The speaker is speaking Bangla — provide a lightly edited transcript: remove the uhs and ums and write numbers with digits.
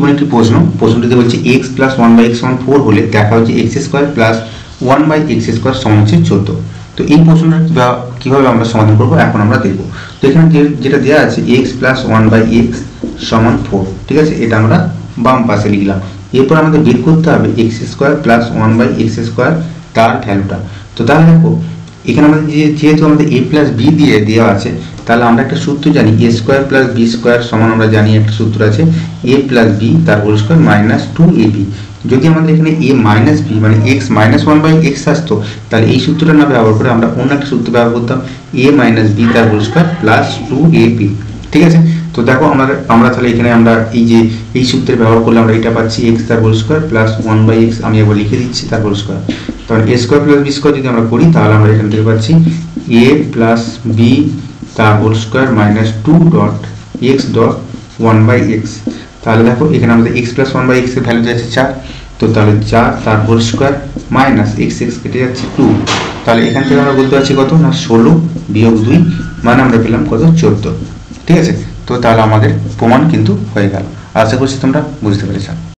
দেখুন একটি প্রশ্নটিতে বলছে এক্স প্লাস 1/x সমান 4 হলে দেখা হচ্ছে x square plus 1/x square সমান হচ্ছে 14। তো এই প্রশ্নটা কিভাবে আমরা সমাধান করব এখন আমরা দেখব। তো এখানে যেটা দেওয়া আছে এক্স প্লাস 1/x সমান 4, ঠিক আছে, এটা আমরা বাম পাশে লিখলাম। এরপর আমাদের বের করতে হবে x square plus 1/x square তার ভ্যালুটা। তো তাহলে দেখো এখানে আমাদের যেহেতু আমাদের a প্লাস বি দিয়ে দেওয়া আছে, তাহলে আমরা একটা সূত্র জানি a square plus B square সমান, আমরা জানি একটা সূত্র আছে a প্লাস বি তার হোল স্কোয়ার মাইনাস 2ab। যদি আমাদের এখানে a মাইনাস বি মানে x মাইনাস 1/x আসতো, তাহলে এই সূত্রটা না ব্যবহার করে আমরা অন্য একটা সূত্র ব্যবহার করতাম a মাইনাস বি তার হোল স্কোয়ার প্লাস 2ab, ঠিক আছে। তো দেখো আমরা তাহলে এখানে আমরা এই সূত্রে ব্যবহার করলে আমরা এটা পাচ্ছি x তার হোল স্কোয়ার প্লাস 1/x, আমি একবার লিখে দিচ্ছি তার হোল স্কোয়ার। তাহলে a square plus B square যদি আমরা করি তাহলে আমরা এখান থেকে পাচ্ছি a প্লাস বি তার whole square minus 2.x dot 1/x। তাহলে দেখো এখানে আমাদের x প্লাস 1/x এর ভ্যালু যাচ্ছে 4, তো তাহলে 4 তার হোল স্কোয়ার মাইনাস x কেটে যাচ্ছে 2। তাহলে এখান থেকে আমরা বলতে পারছি কত না 16 বিয়োগ 2 মানে আমরা পেলাম কত 14, ঠিক আছে। তো তাহলে আমাদের প্রমাণ কিন্তু হয়ে গেল। আশা করছি তোমরা বুঝতে পেরেছো।